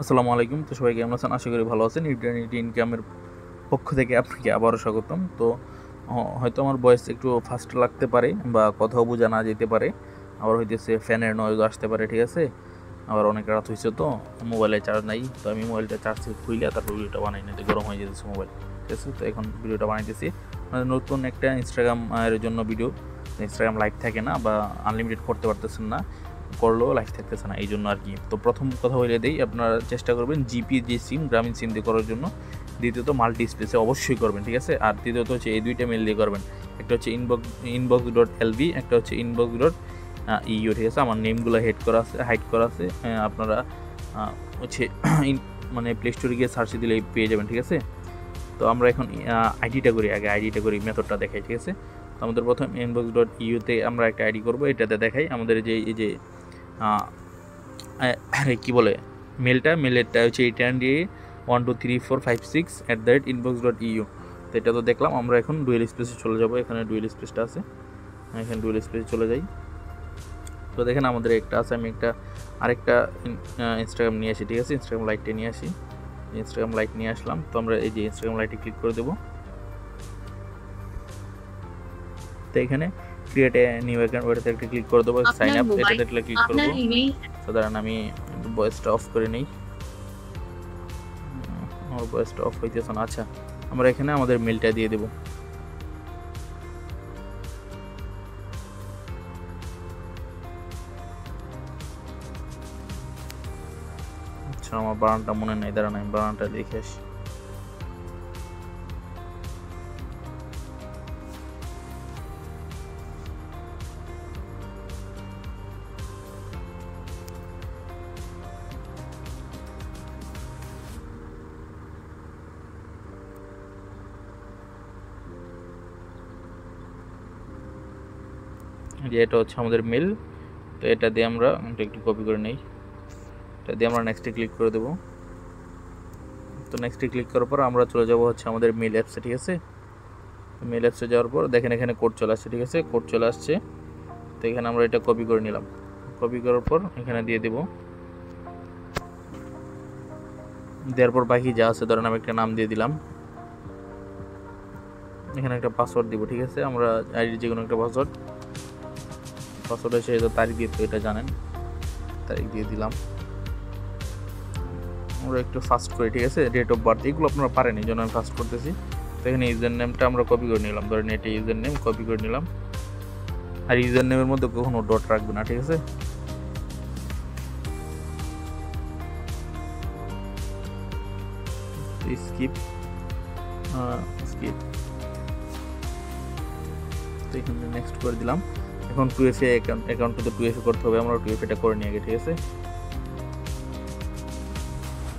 আসসালামু আলাইকুম। তো সবাই কেমন আছেন? আশা করি ভালো আছেন। ইটারনিটি ইনকামের পক্ষ থেকে আপনাকে আবারও স্বাগতম। তো হয়তো আমার ভয়েস একটু ফাস্ট লাগতে পারে বা কথাও বোঝা না যেতে পারে, আবার হইতেছে ফ্যানের নয়েজও আসতে পারে, ঠিক আছে? আবার অনেক রাত হয়েছে, তো মোবাইলে চার্জ নাই, তো আমি মোবাইলটা চার্জ থেকে খুইলে তারপর ভিডিওটা বানাই নিতে গরম হয়ে যেতেছে মোবাইল, ঠিক আছে? তো এখন ভিডিওটা বানাইতেছি নতুন একটা ইনস্টাগ্রাম এর জন্য ভিডিও। ইনস্টাগ্রাম লাইভ থাকে না বা আনলিমিটেড করতে পারতেছেন না, করলেও লাইভ থাকতেছে না, এই জন্য আর কি। তো প্রথম কথা বলে দেই, আপনারা চেষ্টা করবেন জিপি যে সিম, গ্রামীণ সিম দিয়ে করার জন্য। দ্বিতীয়ত মাল্টি স্পেসে অবশ্যই করবেন, ঠিক আছে? আর তৃতীয়ত হচ্ছে এই দুইটা মেল দিয়ে করবেন। একটা হচ্ছে inbox.lb, একটা হচ্ছে inbox.eu, ঠিক আছে? আমার নেমগুলো হাইড করা আছে, আপনারা হচ্ছে মানে প্লে স্টোরে গিয়ে সার্চ দিলে পেয়ে যাবেন, ঠিক আছে? তো আমরা এখন আইডিটা করি, আগে আইডিটা করি, মেথডটা দেখাই, ঠিক আছে? তো আমাদের প্রথম inbox.eu-তে আমরা একটা আইডি করব, এটাতে দেখাই আমাদের যে এই যে কি বলে মেলেরটা হচ্ছে 8ndA1234561@inbox.eu। তো এটা তো দেখলাম, আমরা এখন ডুয়েল স্পেসে চলে যাব। এখানে ডুয়েল স্পেসটা আছে, এখানে ডুয়েল স্পেসে চলে যাই। তো দেখেন আমাদের একটা আছে, আমি আরেকটা ইনস্টাগ্রাম নিয়ে আসি, ঠিক আছে? ইনস্টাগ্রাম লাইটটা নিয়ে আসি, ইনস্টাগ্রাম লাইট নিয়ে আসলাম। তো আমরা এই যে ইনস্টাগ্রাম লাইটে ক্লিক করে দেবো। তো এখানে ক্রিয়েট এ নিউ অ্যাকাউন্ট, ওটাতে একটা ক্লিক করে দেবো। সাইন আপ, এটাতে একটা ক্লিক করবো। সাধারণ আমি ভয়েসটা অফ করে নিই, আমার ভয়েসটা অফ হইতেছে না। আচ্ছা, আমরা এখানে আমাদের মেলটা দিয়ে দেবো। আচ্ছা, আমার বানানটা মনে নাই, দাঁড়ান আমি বানানটা দেখে আসি। যে এটা হচ্ছে আমাদের মেল। তো এটা দিয়ে আমরা একটু কপি করে নেই, এটা দিয়ে আমরা নেক্সটে ক্লিক করে দেবো। তো নেক্সটে ক্লিক করার পর আমরা চলে যাব হচ্ছে আমাদের মেল অ্যাপসে, ঠিক আছে? মেল অ্যাপসে যাওয়ার পর দেখেন এখানে কোড চলে আসছে, ঠিক আছে? কোড চলে আসছে। তো এখানে আমরা এটা কপি করে নিলাম, কপি করার পর এখানে দিয়ে দেবো। দেওয়ার পর বাকি যা আছে, ধরেন আমি একটা নাম দিয়ে দিলাম, এখানে একটা পাসওয়ার্ড দিব, ঠিক আছে? আমরা আইডির যে কোনো একটা পাসওয়ার্ড এসে তারিখ দিয়ে, তো এটা জানেন, তারিখ দিয়ে দিলাম। আমরা একটু ফাস্ট করি, ঠিক আছে? ডেট অফ বার্থ এগুলো আপনারা পারেন, এই জন্য আমি ফাস্ট করতেছি। তো এখানে ইউজার নেমটা আমরা কপি করে নিলাম, ধরেন এটা ইউজার নেম, কপি করে নিলাম। আর ইউজার নেমের মধ্যে কখনো ডট রাখবে না, ঠিক আছে? স্কিপ স্কিপ, তো এখানে নেক্সট করে দিলাম। এখন 2FA অ্যাকাউন্ট তো 2FA করতে হবে, আমরা 2FA-টা করে নিই আগে, ঠিক আছে?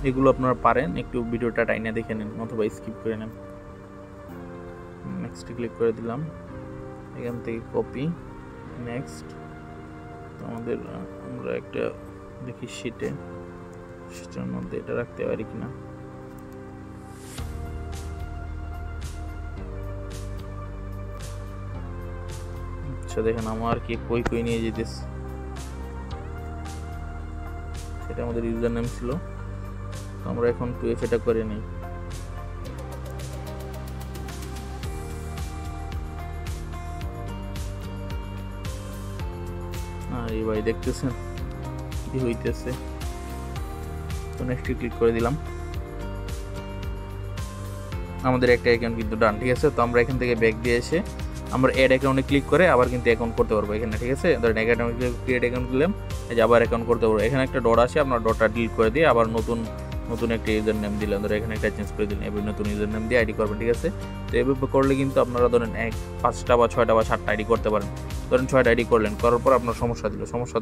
এগুলো আপনারা পারেন, একটু ভিডিওটা টাইনে দেখে নিন অথবা স্কিপ করে নেন। নেক্সট ক্লিক করে দিলাম, এখান থেকে কপি, নেক্সট। তো আমাদের আমরা একটা দেখি শিটের মধ্যে এটা রাখতে পারি কিনা। আচ্ছা, দেখেন আমার কি কই নিয়ে যেতেছে, সেটা আমাদের ইউজার নেম ছিল। আমরা এখন 2FA-টা করে নিই। এই ভাই দেখতেছেন কি হইতেছে? তো নেক্সট ক্লিক করে দিলাম, আমাদের একটা অ্যাকাউন্ট কিন্তু ডান, ঠিক আছে? তো আমরা এখান থেকে ব্যাক দিয়ে এসে আমরা অ্যাড অ্যাকাউন্টে ক্লিক করে আবার কিন্তু অ্যাকাউন্ট করতে পারবো এখানে, ঠিক আছে? ধরেন অ্যাকাউন্ট ক্রিয়েট অ্যাকাউন্ট দিলাম, এই যে আবার অ্যাকাউন্ট করতে পারবো। এখানে একটা ডট আসে, আপনার ডটটা ডিলিট করে দিয়ে আবার নতুন একটা ইউজার নেম দিলাম, ধরেন এখানে একটা চেঞ্জ করে দিলেন, এবার নতুন ইউজার নেম দিয়ে আইডি করবেন, ঠিক আছে? তো এভাবে করলে কিন্তু আপনারা ধরেন 5টা বা 6টা বা 7টা আইডি করতে পারেন। ধরেন 6টা আইডি করলেন, করার পর আপনার সমস্যা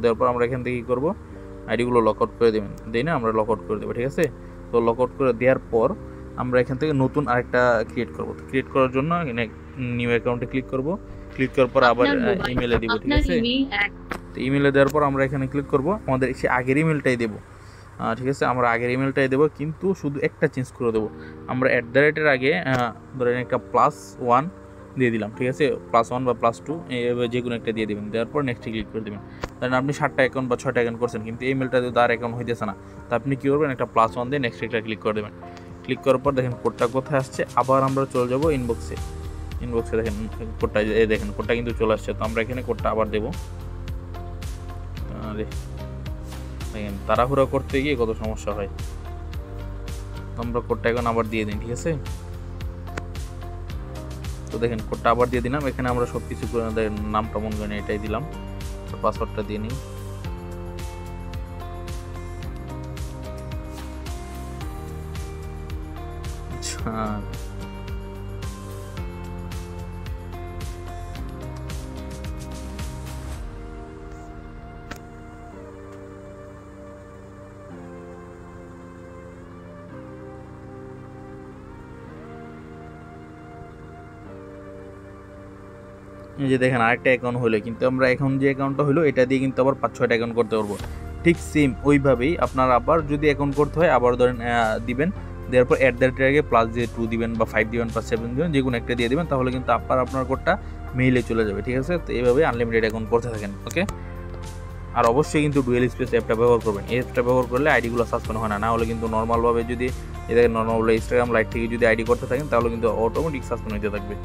দেওয়ার পর আমরা এখান থেকে কী করবো, আইডিগুলো লক আউট করে দেবেন, দিই না? আমরা লক আউট করে দেবো, ঠিক আছে? তো লক আউট করে দেওয়ার পর আমরা এখান থেকে নতুন আরেকটা ক্রিয়েট করব। ক্রিয়েট করার জন্য নিউ অ্যাকাউন্টে ক্লিক করব, ক্লিক করার পর আবার ইমেলে দিব, ঠিক আছে? তো ইমেলে দেওয়ার পর আমরা এখানে ক্লিক করব, আমাদের সে আগের ইমেলটাই দেবো, ঠিক আছে? আমরা আগের ইমেলটাই দেবো, কিন্তু শুধু একটা চেঞ্জ করে দেবো। আমরা @এর আগে ধরেন একটা +1 দিয়ে দিলাম, ঠিক আছে? +1 বা +2 এইভাবে যে কোনো একটা দিয়ে দেবেন, দেওয়ার পর নেক্সটে ক্লিক করে দেবেন। ধরেন আপনি 7টা অ্যাকাউন্ট বা 6টা অ্যাকাউন্ট করছেন, কিন্তু এই মেলটা যদি আর অ্যাকাউন্ট হইতেছে না, তা আপনি কী করবেন, একটা +1 দিয়ে নেক্সট একটা ক্লিক করে দেবেন। ক্লিক করার পর দেখেন কোডটা কোথায় আসছে, আবার আমরা চলে যাব ইনবক্সে। দেখেন কোডটা, দেখেন কোডটা কিন্তু চলে আসছে। তো আমরা এখানে কোডটা আবার দেবো। দেখেন তাড়াহুড়া করতে গিয়ে কত সমস্যা হয়। তো আমরা কোডটা এখন আবার দিয়ে দিই, ঠিক আছে। তো দেখেন কোডটা আবার দিয়ে দিলাম। এখানে আমরা সব কিছু করে দেখেন নামটা মনে করেন এটাই দিলাম, পাসওয়ার্ডটা দিয়ে নিই। আচ্ছা, এই যে দেখেন আরেকটা অ্যাকাউন্ট হলো, কিন্তু আমরা এখন যে অ্যাকাউন্টটা হলো এটা দিয়ে কিন্তু আবার 5-6টা অ্যাকাউন্ট করতে পারবো। ঠিক সেম ওইভাবেই আপনার আবার যদি অ্যাকাউন্ট করতে হয়, আবার ধরেন দিবেন, দেওয়ার পর @ আগে +2 দিবেন বা 5 দিবেন বা 7 দিবেন, যে কোনো একটা দিয়ে দিবেন, তাহলে কিন্তু আপনার কোডটা মেইলে চলে যাবে, ঠিক আছে। তো এইভাবে আনলিমিটেড অ্যাকাউন্ট করতে থাকেন, ওকে। আর অবশ্যই কিন্তু ডুয়েল স্পেস অ্যাপটা ব্যবহার করবেন। এই অ্যাপটা ব্যবহার করলে আইডিগুলো সাসপেন্ড হয় না। না হলে কিন্তু নর্মালভাবে যদি এদের নর্মাল ইনস্টাগ্রাম লাইট থেকে যদি আইডি করতে থাকেন, তাহলে কিন্তু অটোমেটিক সাসপেন্ড হতে থাকবে।